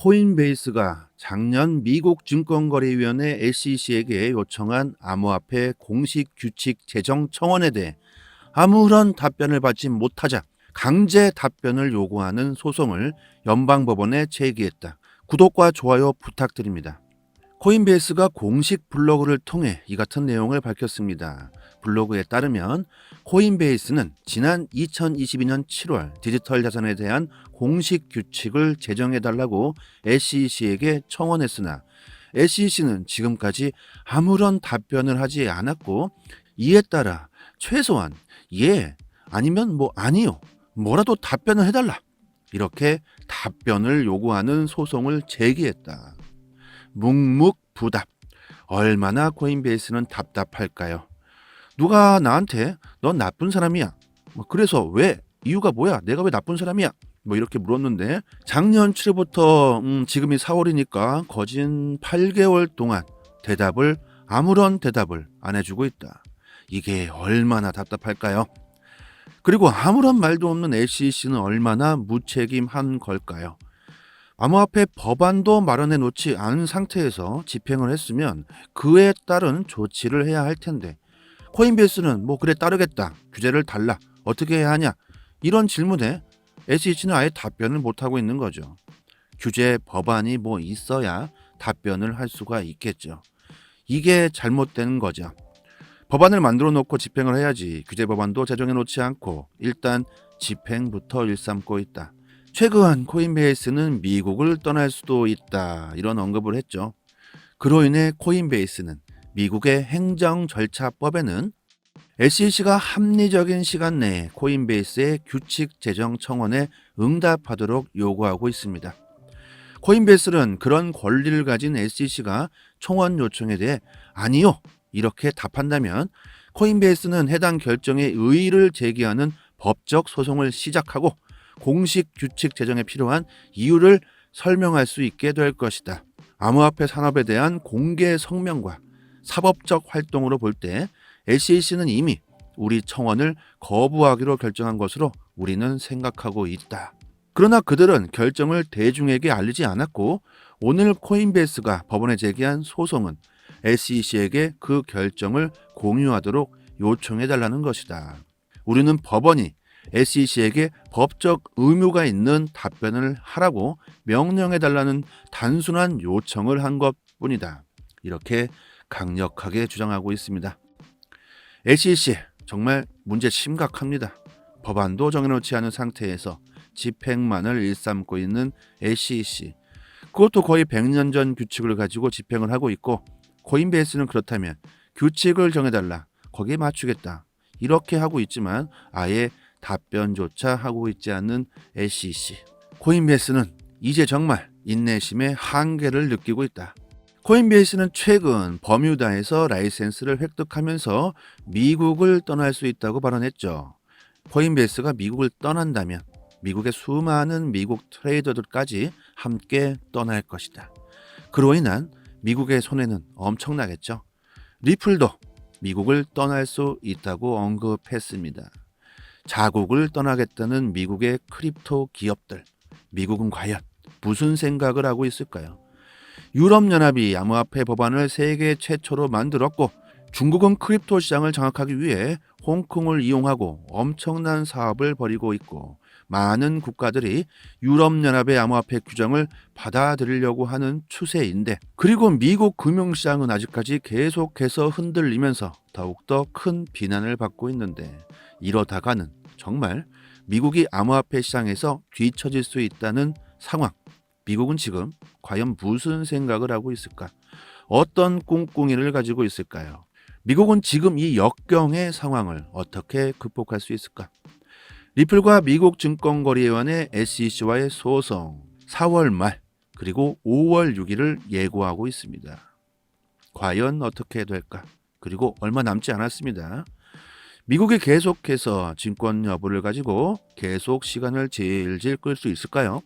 코인베이스가 작년 미국 증권거래위원회 SEC에게 요청한 암호화폐 공식 규칙 제정 청원에 대해 아무런 답변을 받지 못하자 강제 답변을 요구하는 소송을 연방법원에 제기했다. 구독과 좋아요 부탁드립니다. 코인베이스가 공식 블로그를 통해 이 같은 내용을 밝혔습니다. 블로그에 따르면 코인베이스는 지난 2022년 7월 디지털 자산에 대한 공식 규칙을 제정해달라고 SEC에게 청원했으나 SEC는 지금까지 아무런 답변을 하지 않았고, 이에 따라 최소한 예 아니면 아니요 뭐라도 답변을 해달라, 이렇게 답변을 요구하는 소송을 제기했다. 묵묵부답. 얼마나 코인베이스는 답답할까요? 누가 나한테 넌 나쁜 사람이야, 그래서 왜, 이유가 뭐야, 내가 왜 나쁜 사람이야, 이렇게 물었는데 작년 7월부터 지금이 4월이니까 거진 8개월 동안 아무런 대답을 안 해주고 있다. 이게 얼마나 답답할까요? 그리고 아무런 말도 없는 SEC는 얼마나 무책임한 걸까요? 암호화폐 법안도 마련해 놓지 않은 상태에서 집행을 했으면 그에 따른 조치를 해야 할 텐데, 코인베이스는 그래 따르겠다, 규제를 달라, 어떻게 해야 하냐, 이런 질문에 SEC는 아예 답변을 못하고 있는 거죠. 규제 법안이 있어야 답변을 할 수가 있겠죠. 이게 잘못된 거죠. 법안을 만들어 놓고 집행을 해야지 규제 법안도 제정해 놓지 않고 일단 집행부터 일삼고 있다. 최근 코인베이스는 미국을 떠날 수도 있다, 이런 언급을 했죠. 그로 인해 코인베이스는 미국의 행정 절차법에는 SEC가 합리적인 시간 내에 코인베이스의 규칙 제정 청원에 응답하도록 요구하고 있습니다. 코인베이스는 그런 권리를 가진 SEC가 청원 요청에 대해 아니요, 이렇게 답한다면 코인베이스는 해당 결정에 의의를 제기하는 법적 소송을 시작하고 공식 규칙 제정에 필요한 이유를 설명할 수 있게 될 것이다. 암호화폐 산업에 대한 공개 성명과 사법적 활동으로 볼 때 SEC는 이미 우리 청원을 거부하기로 결정한 것으로 우리는 생각하고 있다. 그러나 그들은 결정을 대중에게 알리지 않았고, 오늘 코인베이스가 법원에 제기한 소송은 SEC에게 그 결정을 공유하도록 요청해달라는 것이다. 우리는 법원이 SEC에게 법적 의무가 있는 답변을 하라고 명령해달라는 단순한 요청을 한 것뿐이다. 이렇게 강력하게 주장하고 있습니다. SEC 정말 문제 심각합니다. 법안도 정해놓지 않은 상태에서 집행만을 일삼고 있는 SEC, 그것도 거의 100년 전 규칙을 가지고 집행을 하고 있고, 코인베이스는 그렇다면 규칙을 정해달라, 거기에 맞추겠다, 이렇게 하고 있지만 아예 답변조차 하고 있지 않는 SEC. 코인베이스는 이제 정말 인내심의 한계를 느끼고 있다. 코인베이스는 최근 버뮤다에서 라이센스를 획득하면서 미국을 떠날 수 있다고 발언했죠. 코인베이스가 미국을 떠난다면 미국의 수많은 미국 트레이더들까지 함께 떠날 것이다. 그로 인한 미국의 손해는 엄청나겠죠. 리플도 미국을 떠날 수 있다고 언급했습니다. 자국을 떠나겠다는 미국의 크립토 기업들, 미국은 과연 무슨 생각을 하고 있을까요? 유럽연합이 암호화폐 법안을 세계 최초로 만들었고, 중국은 크립토 시장을 장악하기 위해 홍콩을 이용하고 엄청난 사업을 벌이고 있고, 많은 국가들이 유럽연합의 암호화폐 규정을 받아들이려고 하는 추세인데, 그리고 미국 금융시장은 아직까지 계속해서 흔들리면서 더욱더 큰 비난을 받고 있는데, 이러다가는 정말 미국이 암호화폐 시장에서 뒤처질 수 있다는 상황. 미국은 지금 과연 무슨 생각을 하고 있을까? 어떤 꿍꿍이를 가지고 있을까요? 미국은 지금 이 역경의 상황을 어떻게 극복할 수 있을까? 리플과 미국 증권거래위원회 SEC와의 소송 4월 말 그리고 5월 6일을 예고하고 있습니다. 과연 어떻게 될까? 그리고 얼마 남지 않았습니다. 미국이 계속해서 증권 여부를 가지고 계속 시간을 질질 끌 수 있을까요?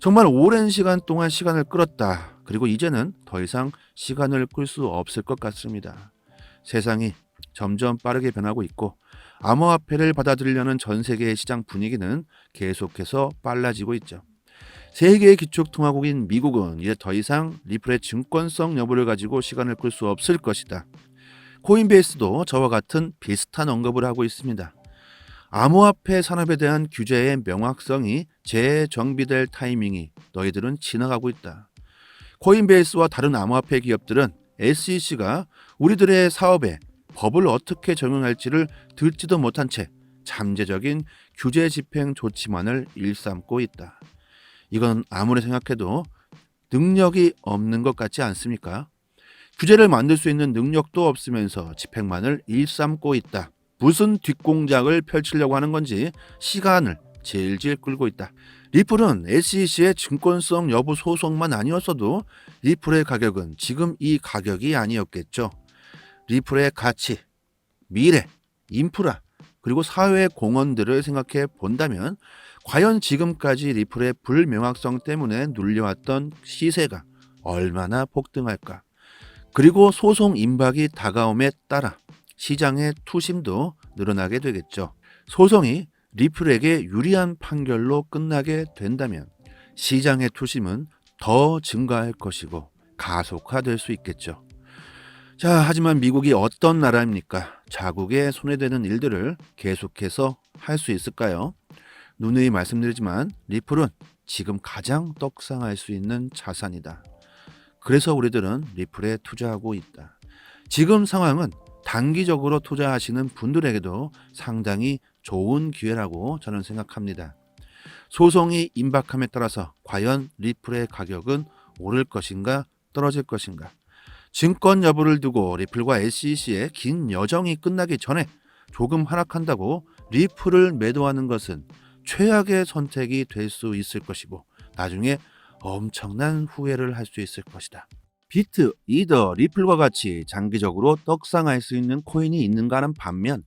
정말 오랜 시간 동안 시간을 끌었다. 그리고 이제는 더 이상 시간을 끌 수 없을 것 같습니다. 세상이 점점 빠르게 변하고 있고, 암호화폐를 받아들이려는 전 세계의 시장 분위기는 계속해서 빨라지고 있죠. 세계의 기축통화국인 미국은 이제 더 이상 리플의 증권성 여부를 가지고 시간을 끌 수 없을 것이다. 코인베이스도 저와 같은 비슷한 언급을 하고 있습니다. 암호화폐 산업에 대한 규제의 명확성이 재정비될 타이밍이 너희들은 지나가고 있다. 코인베이스와 다른 암호화폐 기업들은 SEC가 우리들의 사업에 법을 어떻게 적용할지를 듣지도 못한 채 잠재적인 규제 집행 조치만을 일삼고 있다. 이건 아무리 생각해도 능력이 없는 것 같지 않습니까? 규제를 만들 수 있는 능력도 없으면서 집행만을 일삼고 있다. 무슨 뒷공작을 펼치려고 하는 건지 시간을 질질 끌고 있다. 리플은 SEC의 증권성 여부 소송만 아니었어도 리플의 가격은 지금 이 가격이 아니었겠죠. 리플의 가치, 미래, 인프라, 그리고 사회 공헌들을 생각해 본다면 과연 지금까지 리플의 불명확성 때문에 눌려왔던 시세가 얼마나 폭등할까? 그리고 소송 임박이 다가옴에 따라 시장의 투심도 늘어나게 되겠죠. 소송이 리플에게 유리한 판결로 끝나게 된다면 시장의 투심은 더 증가할 것이고 가속화될 수 있겠죠. 자, 하지만 미국이 어떤 나라입니까? 자국에 손해되는 일들을 계속해서 할 수 있을까요? 누누이 말씀드리지만 리플은 지금 가장 떡상할 수 있는 자산이다. 그래서 우리들은 리플에 투자하고 있다. 지금 상황은 단기적으로 투자하시는 분들에게도 상당히 좋은 기회라고 저는 생각합니다. 소송이 임박함에 따라서 과연 리플의 가격은 오를 것인가 떨어질 것인가? 증권 여부를 두고 리플과 SEC의 긴 여정이 끝나기 전에 조금 하락한다고 리플을 매도하는 것은 최악의 선택이 될 수 있을 것이고 나중에 엄청난 후회를 할 수 있을 것이다. 비트, 이더, 리플과 같이 장기적으로 떡상할 수 있는 코인이 있는가 하는 반면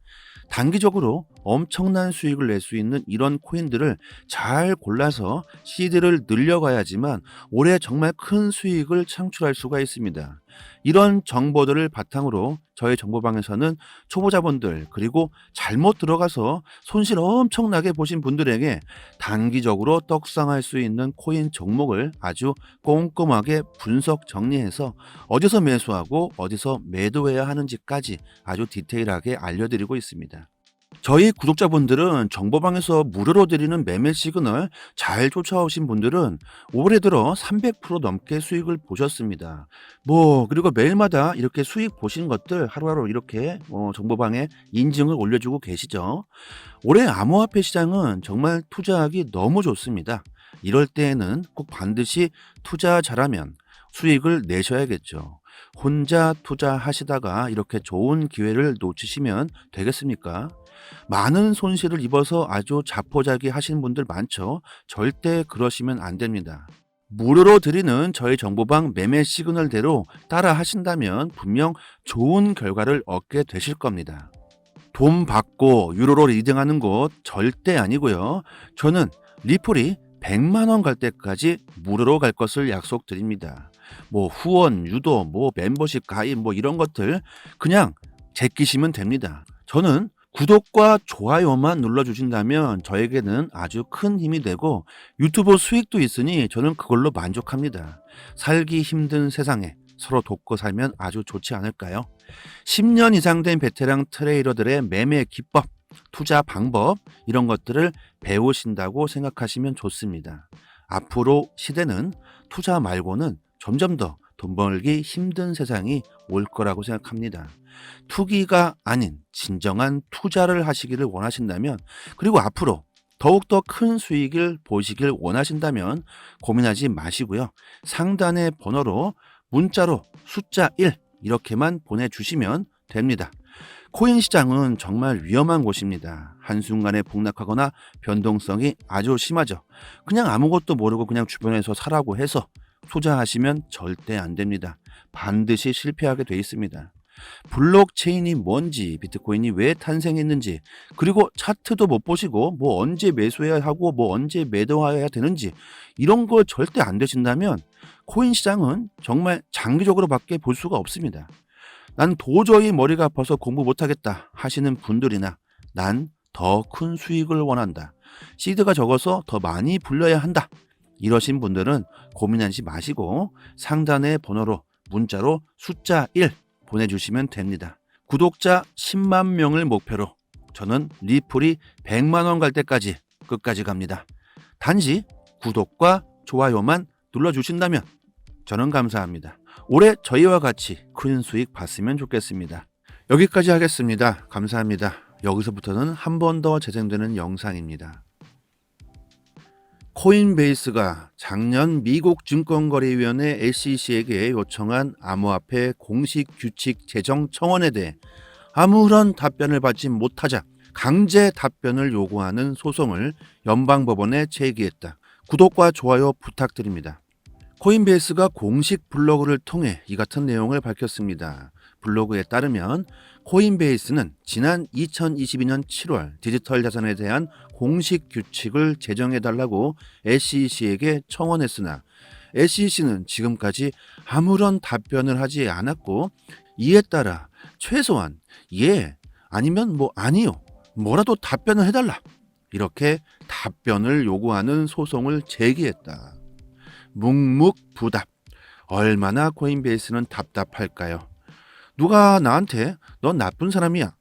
단기적으로 엄청난 수익을 낼 수 있는 이런 코인들을 잘 골라서 시드를 늘려가야지만 올해 정말 큰 수익을 창출할 수가 있습니다. 이런 정보들을 바탕으로 저희 정보방에서는 초보자분들 그리고 잘못 들어가서 손실 엄청나게 보신 분들에게 단기적으로 떡상할 수 있는 코인 종목을 아주 꼼꼼하게 분석 정리해서 어디서 매수하고 어디서 매도해야 하는지까지 아주 디테일하게 알려드리고 있습니다. 저희 구독자분들은 정보방에서 무료로 드리는 매매 시그널 잘 쫓아오신 분들은 올해 들어 300% 넘게 수익을 보셨습니다. 그리고 매일마다 이렇게 수익 보신 것들 하루하루 이렇게 정보방에 인증을 올려주고 계시죠. 올해 암호화폐 시장은 정말 투자하기 너무 좋습니다. 이럴 때에는 꼭 반드시 투자 잘하면 수익을 내셔야겠죠. 혼자 투자하시다가 이렇게 좋은 기회를 놓치시면 되겠습니까? 많은 손실을 입어서 아주 자포자기 하시는 분들 많죠. 절대 그러시면 안 됩니다. 무료로 드리는 저희 정보방 매매 시그널대로 따라 하신다면 분명 좋은 결과를 얻게 되실 겁니다. 돈 받고 유로로 리딩하는 곳 절대 아니고요. 저는 리플이 100만 원 갈 때까지 무료로 갈 것을 약속드립니다. 후원, 유도, 멤버십 가입 이런 것들 그냥 제끼시면 됩니다. 저는 구독과 좋아요만 눌러주신다면 저에게는 아주 큰 힘이 되고 유튜브 수익도 있으니 저는 그걸로 만족합니다. 살기 힘든 세상에 서로 돕고 살면 아주 좋지 않을까요? 10년 이상 된 베테랑 트레이더들의 매매 기법, 투자 방법 이런 것들을 배우신다고 생각하시면 좋습니다. 앞으로 시대는 투자 말고는 점점 더 돈 벌기 힘든 세상이 올 거라고 생각합니다. 투기가 아닌 진정한 투자를 하시기를 원하신다면 그리고 앞으로 더욱더 큰 수익을 보시길 원하신다면 고민하지 마시고요. 상단의 번호로 문자로 숫자 1 이렇게만 보내주시면 됩니다. 코인 시장은 정말 위험한 곳입니다. 한순간에 폭락하거나 변동성이 아주 심하죠. 그냥 아무것도 모르고 그냥 주변에서 사라고 해서 투자하시면 절대 안 됩니다. 반드시 실패하게 돼 있습니다. 블록체인이 뭔지, 비트코인이 왜 탄생했는지, 그리고 차트도 못 보시고 언제 매수해야 하고 언제 매도해야 되는지 이런 거 절대 안 되신다면 코인 시장은 정말 장기적으로밖에 볼 수가 없습니다. 난 도저히 머리가 아파서 공부 못하겠다 하시는 분들이나 난 더 큰 수익을 원한다. 시드가 적어서 더 많이 불려야 한다. 이러신 분들은 고민하지 마시고 상단의 번호로 문자로 숫자 1 보내주시면 됩니다. 구독자 10만 명을 목표로 저는 리플이 100만 원 갈 때까지 끝까지 갑니다. 단지 구독과 좋아요만 눌러주신다면 저는 감사합니다. 올해 저희와 같이 큰 수익 봤으면 좋겠습니다. 여기까지 하겠습니다. 감사합니다. 여기서부터는 한 번 더 재생되는 영상입니다. 코인베이스가 작년 미국 증권거래위원회 SEC에게 요청한 암호화폐 공식 규칙 제정 청원에 대해 아무런 답변을 받지 못하자 강제 답변을 요구하는 소송을 연방법원에 제기했다. 구독과 좋아요 부탁드립니다. 코인베이스가 공식 블로그를 통해 이 같은 내용을 밝혔습니다. 블로그에 따르면 코인베이스는 지난 2022년 7월 디지털 자산에 대한 공식 규칙을 제정해달라고 SEC에게 청원했으나 SEC는 지금까지 아무런 답변을 하지 않았고 이에 따라 최소한 예 아니면 뭐 아니요 뭐라도 답변을 해달라 이렇게 답변을 요구하는 소송을 제기했다. 묵묵부답. 얼마나 코인베이스는 답답할까요? 누가 나한테 넌 나쁜 사람이야.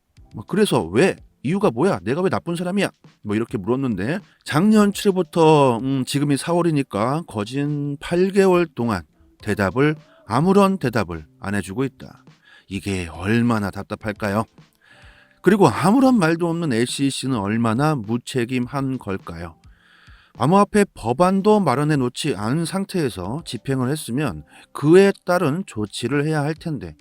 그래서 왜? 이유가 뭐야? 내가 왜 나쁜 사람이야? 이렇게 물었는데 작년 7월부터 지금이 4월이니까 거진 8개월 동안 아무런 대답을 안 해주고 있다. 이게 얼마나 답답할까요? 그리고 아무런 말도 없는 SEC는 얼마나 무책임한 걸까요? 암호화폐 법안도 마련해 놓지 않은 상태에서 집행을 했으면 그에 따른 조치를 해야 할 텐데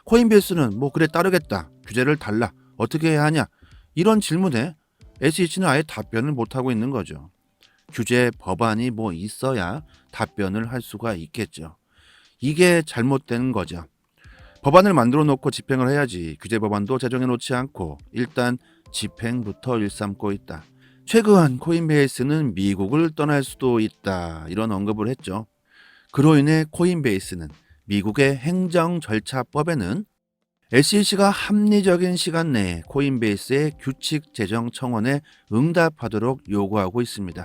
코인베이스는 그래 따르겠다. 규제를 달라. 어떻게 해야 하냐. 이런 질문에 SEC는 아예 답변을 못하고 있는 거죠. 규제 법안이 있어야 답변을 할 수가 있겠죠. 이게 잘못된 거죠. 법안을 만들어 놓고 집행을 해야지 규제 법안도 제정해 놓지 않고 일단 집행부터 일삼고 있다. 최근 코인베이스는 미국을 떠날 수도 있다 이런 언급을 했죠. 그로 인해 코인베이스는 미국의 행정 절차법에는 SEC가 합리적인 시간 내에 코인베이스의 규칙 제정 청원에 응답하도록 요구하고 있습니다.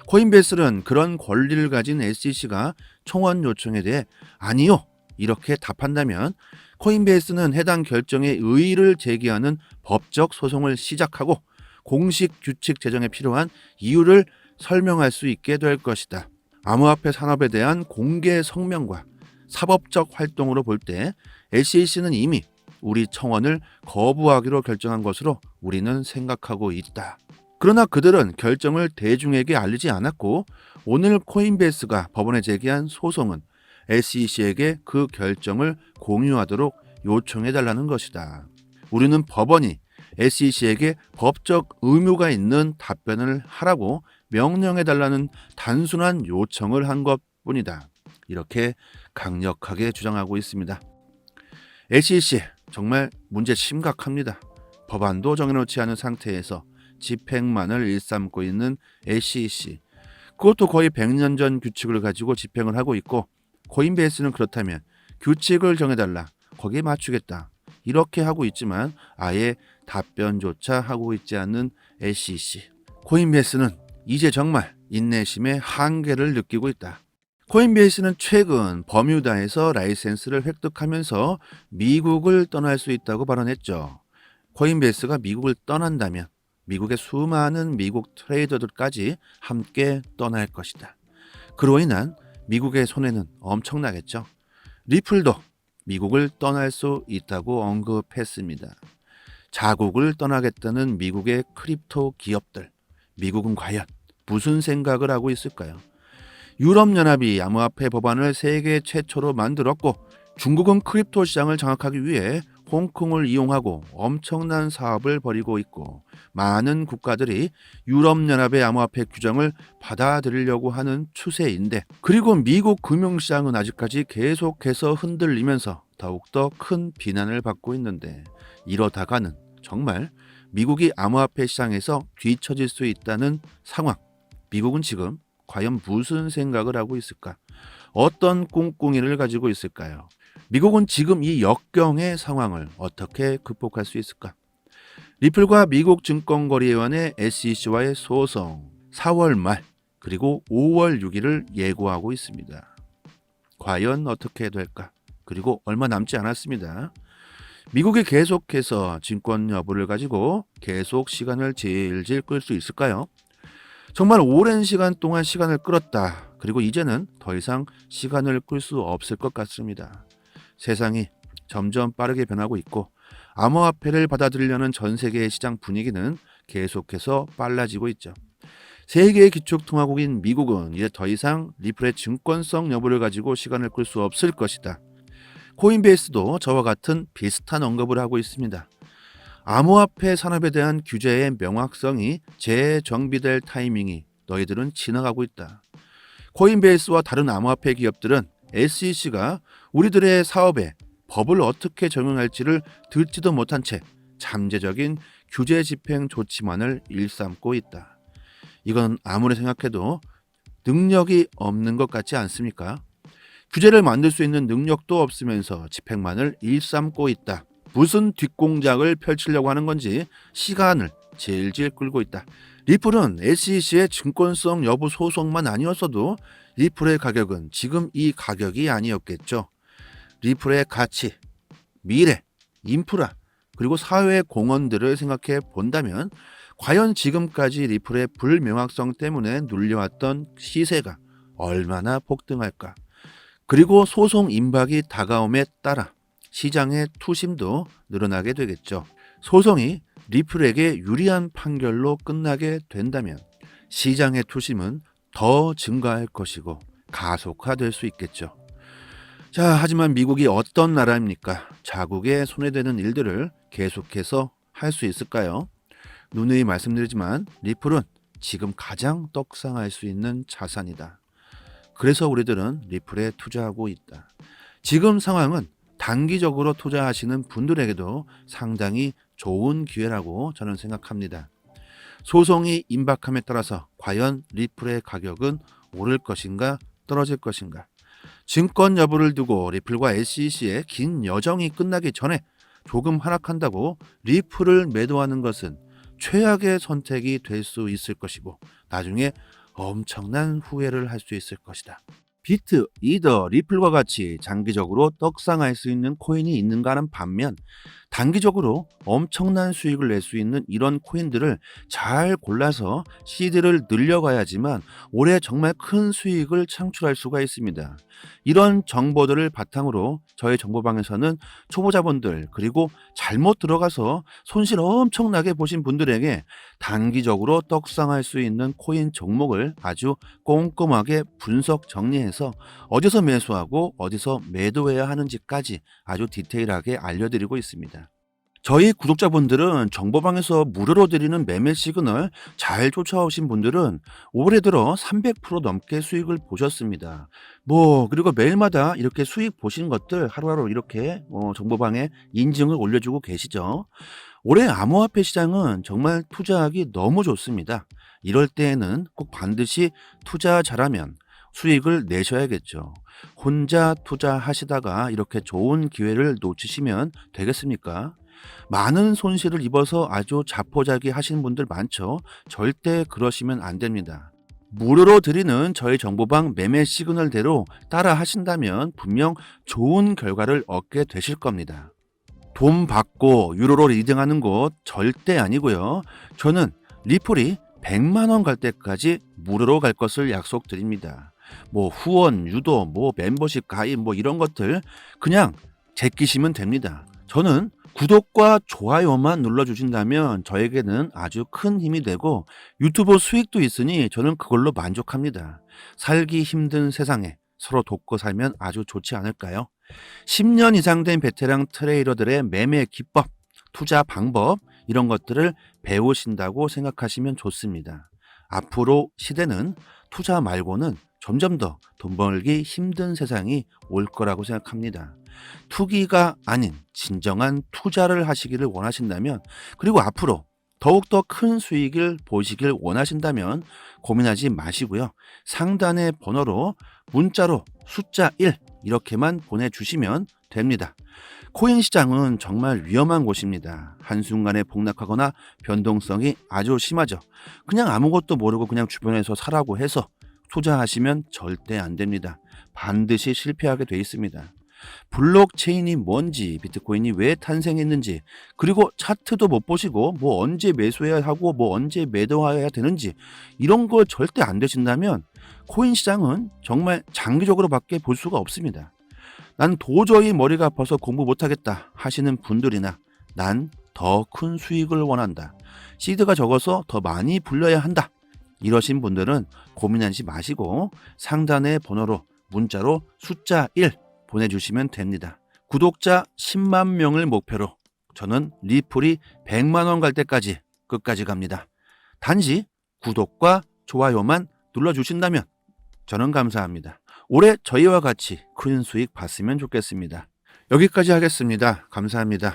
코인베이스는 그런 권리를 가진 SEC가 청원 요청에 대해 아니요 이렇게 답한다면 코인베이스는 해당 결정에 의의를 제기하는 법적 소송을 시작하고 공식 규칙 제정에 필요한 이유를 설명할 수 있게 될 것이다. 암호화폐 산업에 대한 공개 성명과 사법적 활동으로 볼 때 SEC는 이미 우리 청원을 거부하기로 결정한 것으로 우리는 생각하고 있다. 그러나 그들은 결정을 대중에게 알리지 않았고 오늘 코인베이스가 법원에 제기한 소송은 SEC에게 그 결정을 공유하도록 요청해달라는 것이다. 우리는 법원이 SEC에게 법적 의무가 있는 답변을 하라고 명령해달라는 단순한 요청을 한 것뿐이다. 이렇게 강력하게 주장하고 있습니다. SEC 정말 문제 심각합니다. 법안도 정해놓지 않은 상태에서 집행만을 일삼고 있는 SEC. 그것도 거의 100년 전 규칙을 가지고 집행을 하고 있고 코인베이스는 그렇다면 규칙을 정해달라. 거기에 맞추겠다. 이렇게 하고 있지만 아예 답변조차 하고 있지 않는 SEC. 코인베이스는 이제 정말 인내심의 한계를 느끼고 있다. 코인베이스는 최근 버뮤다에서 라이센스를 획득하면서 미국을 떠날 수 있다고 발언했죠. 코인베이스가 미국을 떠난다면 미국의 수많은 미국 트레이더들까지 함께 떠날 것이다. 그로 인한 미국의 손해는 엄청나겠죠. 리플도 미국을 떠날 수 있다고 언급했습니다. 자국을 떠나겠다는 미국의 크립토 기업들, 미국은 과연 무슨 생각을 하고 있을까요? 유럽연합이 암호화폐 법안을 세계 최초로 만들었고 중국은 크립토 시장을 장악하기 위해 홍콩을 이용하고 엄청난 사업을 벌이고 있고 많은 국가들이 유럽연합의 암호화폐 규정을 받아들이려고 하는 추세인데 그리고 미국 금융시장은 아직까지 계속해서 흔들리면서 더욱더 큰 비난을 받고 있는데 이러다가는 정말 미국이 암호화폐 시장에서 뒤처질 수 있다는 상황. 미국은 지금 과연 무슨 생각을 하고 있을까? 어떤 꿍꿍이를 가지고 있을까요? 미국은 지금 이 역경의 상황을 어떻게 극복할 수 있을까? 리플과 미국 증권거래위원회 SEC와의 소송 4월 말 그리고 5월 6일을 예고하고 있습니다. 과연 어떻게 될까? 그리고 얼마 남지 않았습니다. 미국이 계속해서 증권 여부를 가지고 계속 시간을 질질 끌 수 있을까요? 정말 오랜 시간 동안 시간을 끌었다. 그리고 이제는 더 이상 시간을 끌 수 없을 것 같습니다. 세상이 점점 빠르게 변하고 있고 암호화폐를 받아들이려는 전 세계의 시장 분위기는 계속해서 빨라지고 있죠. 세계의 기축통화국인 미국은 이제 더 이상 리플의 증권성 여부를 가지고 시간을 끌 수 없을 것이다. 코인베이스도 저와 같은 비슷한 언급을 하고 있습니다. 암호화폐 산업에 대한 규제의 명확성이 재정비될 타이밍이 너희들은 지나가고 있다. 코인베이스와 다른 암호화폐 기업들은 SEC가 우리들의 사업에 법을 어떻게 적용할지를 듣지도 못한 채 잠재적인 규제 집행 조치만을 일삼고 있다. 이건 아무리 생각해도 능력이 없는 것 같지 않습니까? 규제를 만들 수 있는 능력도 없으면서 집행만을 일삼고 있다. 무슨 뒷공작을 펼치려고 하는 건지 시간을 질질 끌고 있다. 리플은 SEC의 증권성 여부 소송만 아니었어도 리플의 가격은 지금 이 가격이 아니었겠죠. 리플의 가치, 미래, 인프라, 그리고 사회 공헌들을 생각해 본다면 과연 지금까지 리플의 불명확성 때문에 눌려왔던 시세가 얼마나 폭등할까? 그리고 소송 임박이 다가옴에 따라 시장의 투심도 늘어나게 되겠죠. 소송이 리플에게 유리한 판결로 끝나게 된다면 시장의 투심은 더 증가할 것이고 가속화될 수 있겠죠. 자, 하지만 미국이 어떤 나라입니까? 자국의 손에 되는 일들을 계속해서 할 수 있을까요? 누누이 말씀드리지만 리플은 지금 가장 떡상할 수 있는 자산이다. 그래서 우리들은 리플에 투자하고 있다. 지금 상황은 단기적으로 투자하시는 분들에게도 상당히 좋은 기회라고 저는 생각합니다. 소송이 임박함에 따라서 과연 리플의 가격은 오를 것인가 떨어질 것인가? 증권 여부를 두고 리플과 SEC의 긴 여정이 끝나기 전에 조금 하락한다고 리플을 매도하는 것은 최악의 선택이 될 수 있을 것이고 나중에 엄청난 후회를 할 수 있을 것이다. 비트, 이더, 리플과 같이 장기적으로 떡상할 수 있는 코인이 있는가 하는 반면 단기적으로 엄청난 수익을 낼 수 있는 이런 코인들을 잘 골라서 시드를 늘려가야지만 올해 정말 큰 수익을 창출할 수가 있습니다. 이런 정보들을 바탕으로 저희 정보방에서는 초보자분들 그리고 잘못 들어가서 손실 엄청나게 보신 분들에게 단기적으로 떡상할 수 있는 코인 종목을 아주 꼼꼼하게 분석 정리해서 어디서 매수하고 어디서 매도해야 하는지까지 아주 디테일하게 알려드리고 있습니다. 저희 구독자분들은 정보방에서 무료로 드리는 매매 시그널 잘 쫓아오신 분들은 올해 들어 300% 넘게 수익을 보셨습니다. 그리고 매일마다 이렇게 수익 보신 것들 하루하루 이렇게 정보방에 인증을 올려주고 계시죠. 올해 암호화폐 시장은 정말 투자하기 너무 좋습니다. 이럴 때에는 꼭 반드시 투자 잘하면 수익을 내셔야겠죠. 혼자 투자하시다가 이렇게 좋은 기회를 놓치시면 되겠습니까? 많은 손실을 입어서 아주 자포자기 하시는 분들 많죠. 절대 그러시면 안 됩니다. 무료로 드리는 저희 정보방 매매 시그널대로 따라 하신다면 분명 좋은 결과를 얻게 되실 겁니다. 돈 받고 유로로 리딩하는 곳 절대 아니고요. 저는 리플이 100만 원 갈 때까지 무료로 갈 것을 약속드립니다. 후원, 유도, 멤버십 가입 이런 것들 그냥 제끼시면 됩니다. 저는 구독과 좋아요만 눌러주신다면 저에게는 아주 큰 힘이 되고 유튜브 수익도 있으니 저는 그걸로 만족합니다. 살기 힘든 세상에 서로 돕고 살면 아주 좋지 않을까요? 10년 이상 된 베테랑 트레이더들의 매매 기법, 투자 방법 이런 것들을 배우신다고 생각하시면 좋습니다. 앞으로 시대는 투자 말고는 점점 더 돈 벌기 힘든 세상이 올 거라고 생각합니다. 투기가 아닌 진정한 투자를 하시기를 원하신다면 그리고 앞으로 더욱더 큰 수익을 보시길 원하신다면 고민하지 마시고요. 상단의 번호로 문자로 숫자 1 이렇게만 보내주시면 됩니다. 코인 시장은 정말 위험한 곳입니다. 한순간에 폭락하거나 변동성이 아주 심하죠. 그냥 아무것도 모르고 그냥 주변에서 사라고 해서 투자하시면 절대 안 됩니다. 반드시 실패하게 돼 있습니다. 블록체인이 뭔지, 비트코인이 왜 탄생했는지, 그리고 차트도 못 보시고 뭐 언제 매수해야 하고 뭐 언제 매도해야 되는지 이런 걸 절대 안 되신다면 코인 시장은 정말 장기적으로밖에 볼 수가 없습니다. 난 도저히 머리가 아파서 공부 못하겠다 하시는 분들이나 난 더 큰 수익을 원한다, 시드가 적어서 더 많이 불려야 한다, 이러신 분들은 고민하지 마시고 상단의 번호로 문자로 숫자 1 보내주시면 됩니다. 구독자 10만 명을 목표로 저는 리플이 100만 원 갈 때까지 끝까지 갑니다. 단지 구독과 좋아요만 눌러주신다면 저는 감사합니다. 올해 저희와 같이 큰 수익 봤으면 좋겠습니다. 여기까지 하겠습니다. 감사합니다.